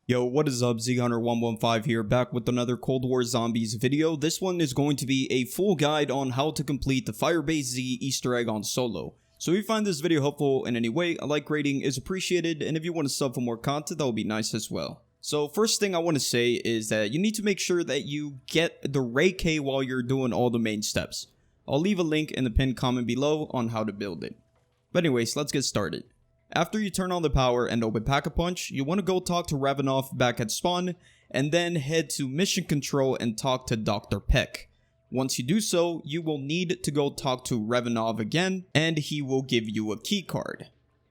Yo, what is up? ZHunter115 here, back with another Cold War Zombies video. This one is going to be a full guide on how to complete the Firebase Z Easter egg on solo. So if you find this video helpful in any way, a like rating is appreciated, and if you want to sub for more content, that would be nice as well. So first thing I want to say is that you need to make sure that you get the Ray K while you're doing all the main steps. I'll leave a link in the pinned comment below on how to build it. But anyways, let's get started. After you turn on the power and open Pack-a-Punch, you want to go talk to Ravanov back at spawn, and then head to mission control and talk to Dr. Peck. Once you do so, you will need to go talk to Ravanov again, and he will give you a keycard.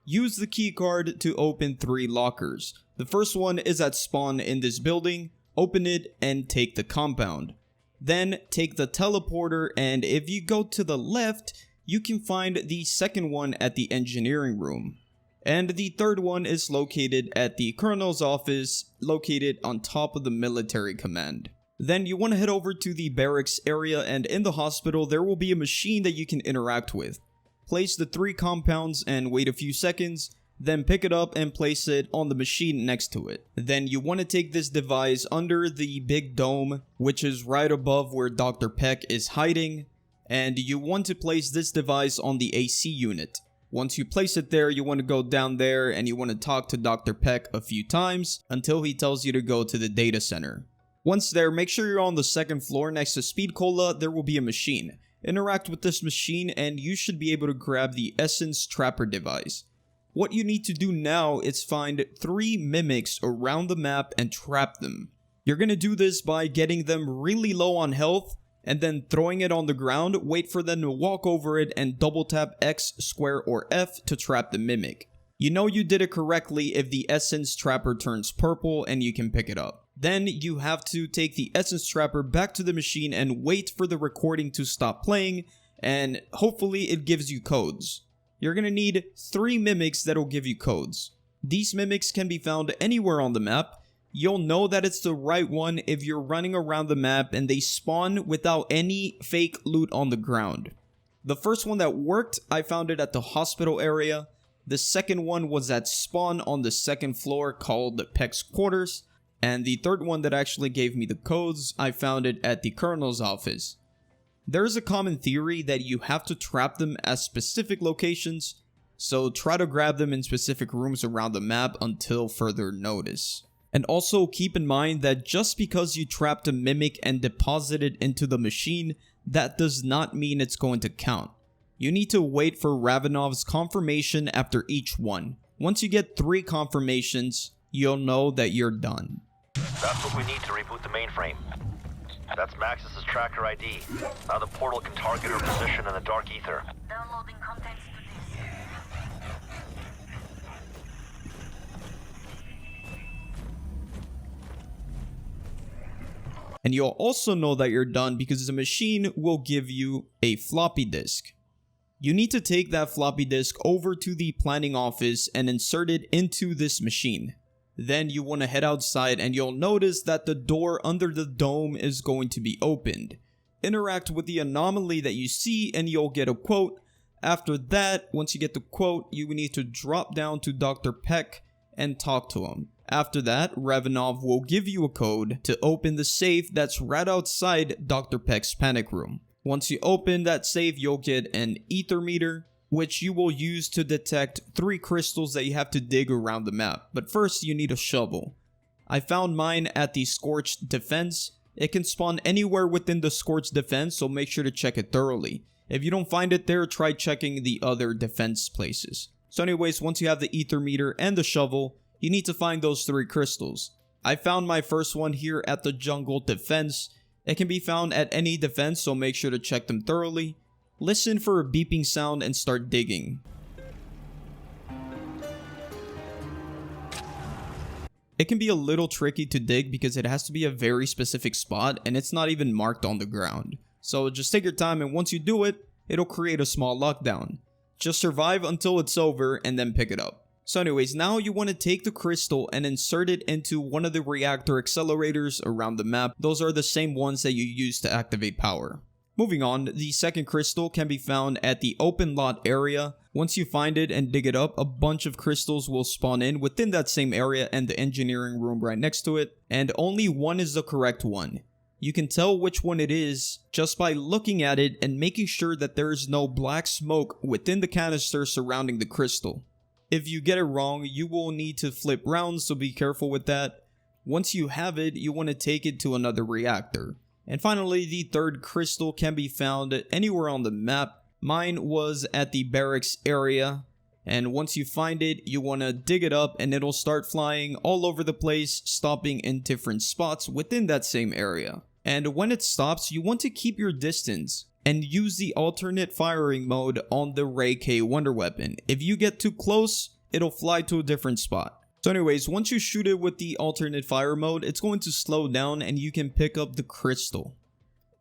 Use the keycard to open 3 lockers. The first one is at spawn in this building. Open it and take the compound. Then take the teleporter, and if you go to the left, you can find the second one at the engineering room. And the third one is located at the colonel's office, located on top of the military command. Then you want to head over to the barracks area, and in the hospital there will be a machine that you can interact with. Place the 3 compounds and wait a few seconds, then pick it up and place it on the machine next to it. Then you want to take this device under the big dome, which is right above where Dr. Peck is hiding, and you want to place this device on the AC unit. Once you place it there, you want to go down there and you want to talk to Dr. Peck a few times until he tells you to go to the data center. Once there, make sure you're on the 2nd floor next to Speed Cola. There will be a machine. Interact with this machine and you should be able to grab the Essence Trapper device. What you need to do now is find 3 mimics around the map and trap them. You're going to do this by getting them really low on health, and then throwing it on the ground. Wait for them to walk over it and double tap X, square, or F to trap the mimic. You know you did it correctly if the Essence Trapper turns purple and you can pick it up. Then you have to take the Essence Trapper back to the machine and wait for the recording to stop playing, and hopefully it gives you codes. You're gonna need 3 mimics that'll give you codes. These mimics can be found anywhere on the map. You'll know that it's the right one if you're running around the map and they spawn without any fake loot on the ground. The first one that worked, I found it at the hospital area. The second one was at spawn on the 2nd floor called Peck's quarters. And the third one that actually gave me the codes, I found it at the colonel's office. There's a common theory that you have to trap them at specific locations, so try to grab them in specific rooms around the map until further notice. And also keep in mind that just because you trapped a mimic and deposited it into the machine, that does not mean it's going to count. You need to wait for Ravanov's confirmation after each one. Once you get 3 confirmations, you'll know that you're done. That's what we need to reboot the mainframe. That's Maxis' tracker ID. Now the portal can target her position in the dark ether. Downloading context to this. And you'll also know that you're done because the machine will give you a floppy disk. You need to take that floppy disk over to the planning office and insert it into this machine. Then you want to head outside and you'll notice that the door under the dome is going to be opened. Interact with the anomaly that you see and you'll get a quote. After that, once you get the quote, you need to drop down to Dr. Peck and talk to him. After that, Ravanov will give you a code to open the safe that's right outside Dr. Peck's panic room. Once you open that safe, you'll get an Aethermeter, which you will use to detect 3 crystals that you have to dig around the map. But first, you need a shovel. I found mine at the Scorched Defense. It can spawn anywhere within the Scorched Defense, so make sure to check it thoroughly. If you don't find it there, try checking the other defense places. So anyways, once you have the Aethermeter and the shovel, you need to find those 3 crystals. I found my first one here at the Jungle Defense. It can be found at any defense, so make sure to check them thoroughly. Listen for a beeping sound and start digging. It can be a little tricky to dig because it has to be a very specific spot and it's not even marked on the ground. So just take your time, and once you do it, it'll create a small lockdown. Just survive until it's over and then pick it up. So anyways, now you want to take the crystal and insert it into one of the reactor accelerators around the map. Those are the same ones that you use to activate power. Moving on, the second crystal can be found at the open lot area. Once you find it and dig it up, a bunch of crystals will spawn in within that same area and the engineering room right next to it, and only one is the correct one. You can tell which one it is just by looking at it and making sure that there is no black smoke within the canister surrounding the crystal. If you get it wrong, you will need to flip rounds, so be careful with that. Once you have it, you want to take it to another reactor. And finally, the third crystal can be found anywhere on the map. Mine was at the barracks area, and once you find it, you want to dig it up and it'll start flying all over the place, stopping in different spots within that same area. And when it stops, you want to keep your distance and use the alternate firing mode on the Ray K Wonder Weapon. If you get too close, it'll fly to a different spot. So anyways, once you shoot it with the alternate fire mode, it's going to slow down and you can pick up the crystal.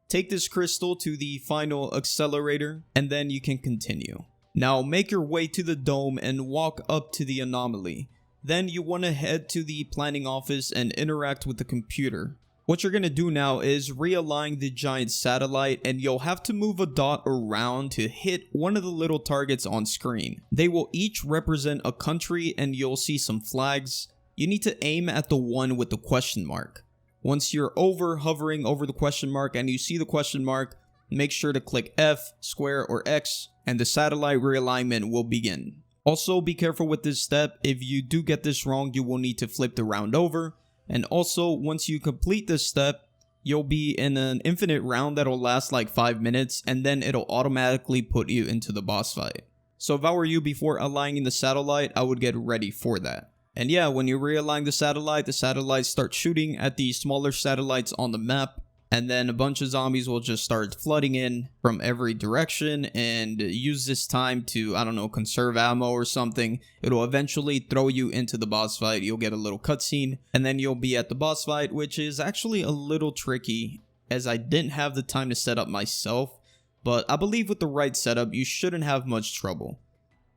Take this crystal to the final accelerator and then you can continue. Now make your way to the dome and walk up to the anomaly. Then you want to head to the planning office and interact with the computer. What you're going to do now is realign the giant satellite, and you'll have to move a dot around to hit one of the little targets on screen. They will each represent a country and you'll see some flags. You need to aim at the one with the question mark. Once you're hovering over the question mark and you see the question mark, make sure to click F, square, or X, and the satellite realignment will begin. Also, be careful with this step. If you do get this wrong, you will need to flip the round over. And also, once you complete this step, you'll be in an infinite round that'll last like 5 minutes, and then it'll automatically put you into the boss fight. So if I were you, before aligning the satellite, I would get ready for that. And yeah, when you realign the satellites start shooting at the smaller satellites on the map, and then a bunch of zombies will just start flooding in from every direction, and use this time to, I don't know, conserve ammo or something. It'll eventually throw you into the boss fight. You'll get a little cutscene, and then you'll be at the boss fight, which is actually a little tricky as I didn't have the time to set up myself, but I believe with the right setup, you shouldn't have much trouble.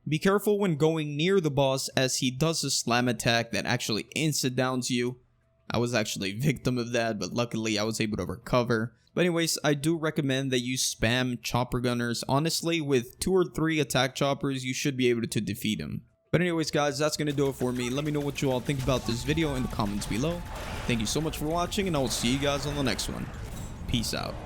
Be careful when going near the boss, as he does a slam attack that actually insta-downs you. I was actually a victim of that, but luckily I was able to recover. But anyways, I do recommend that you spam chopper gunners. Honestly, with 2 or 3 attack choppers, you should be able to defeat him. But anyways guys, that's going to do it for me. Let me know what you all think about this video in the comments below. Thank you so much for watching, and I will see you guys on the next one. Peace out.